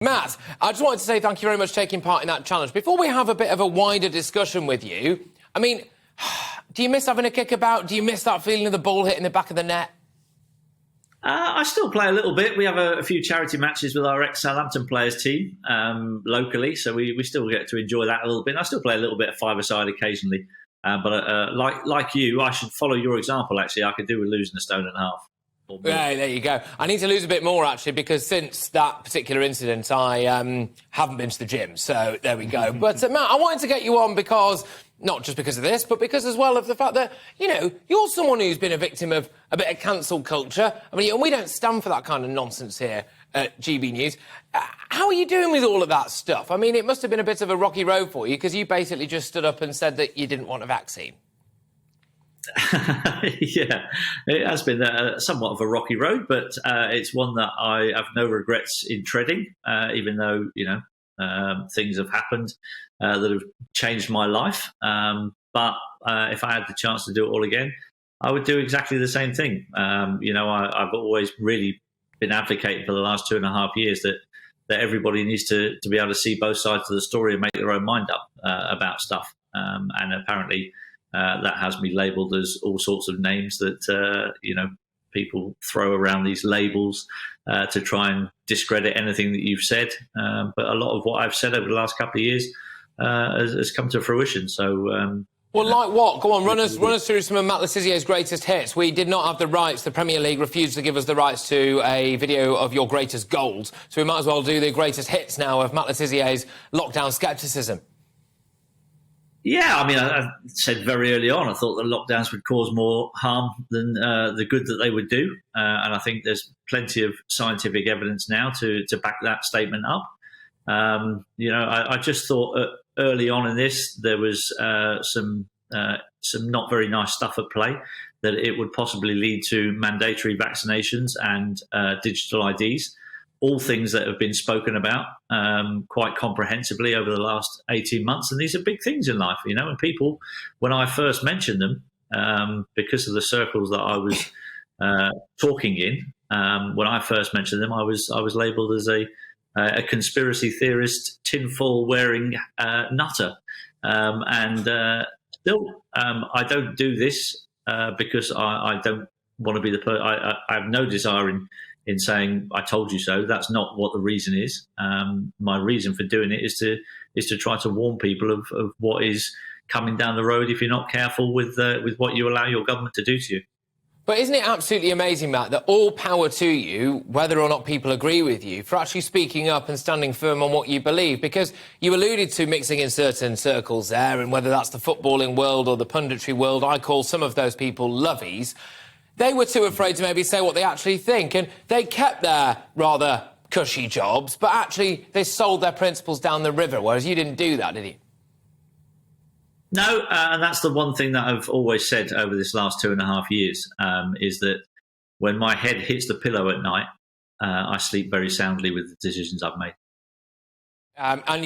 Matt, I just wanted to say thank you very much for taking part in that challenge. Before we have a bit of a wider discussion with you, I mean, do you miss having a kick about? Do you miss that feeling of the ball hitting the back of the net? I still play a little bit. We have a few charity matches with our ex-Southampton players team locally, so we still get to enjoy that a little bit. And I still play a little bit of five-a-side occasionally. But like you, I should follow your example, actually. I could do with losing a stone and a half. Yeah, there you go. I need to lose a bit more, actually, because since that particular incident, I haven't been to the gym. So there we go. But, Matt, I wanted to get you on because, not just because of this, but because as well of the fact that, you know, you're someone who's been a victim of a bit of cancel culture. I mean, and we don't stand for that kind of nonsense here at GB News. How are you doing with all of that stuff? I mean, it must have been a bit of a rocky road for you because you basically just stood up and said that you didn't want a vaccine. Yeah, it has been somewhat of a rocky road, but it's one that I have no regrets in treading, even though, you know, things have happened that have changed my life. But if I had the chance to do it all again, I would do exactly the same thing. You know, I've always really been advocating for the last 2.5 years that everybody needs to be able to see both sides of the story and make their own mind up about stuff. And apparently that has me labelled as all sorts of names that, you know, people throw around these labels to try and discredit anything that you've said. But a lot of what I've said over the last couple of years has come to fruition. So, well, like what? Go on, run us through some of Matt Le Tissier's greatest hits. We did not have the rights. The Premier League refused to give us the rights to a video of your greatest goals. So we might as well do the greatest hits now of Matt Le Tissier's lockdown scepticism. Yeah, I mean, I said very early on, I thought that lockdowns would cause more harm than the good that they would do. And I think there's plenty of scientific evidence now to back that statement up. You know, I just thought early on in this, there was some not very nice stuff at play, that it would possibly lead to mandatory vaccinations and digital IDs. All things that have been spoken about quite comprehensively over the last 18 months. And these are big things in life, you know, and people, when I first mentioned them, because of the circles that I was talking in, when I first mentioned them, I was labelled as a conspiracy theorist, tinfoil wearing nutter. Still, I don't do this because I don't want to be the person. I have no desire in saying I told you so. That's not what the reason is. My reason for doing it is to try to warn people of what is coming down the road if you're not careful with what you allow your government to do to you. But isn't it absolutely amazing, Matt, that all power to you, whether or not people agree with you, for actually speaking up and standing firm on what you believe? Because you alluded to mixing in certain circles there, and whether that's the footballing world or the punditry world, I call some of those people lovies. They were too afraid to maybe say what they actually think, and they kept their rather cushy jobs, but actually they sold their principles down the river, whereas you didn't do that, did you? No, and that's the one thing that I've always said over this last 2.5 years, is that when my head hits the pillow at night, I sleep very soundly with the decisions I've made. And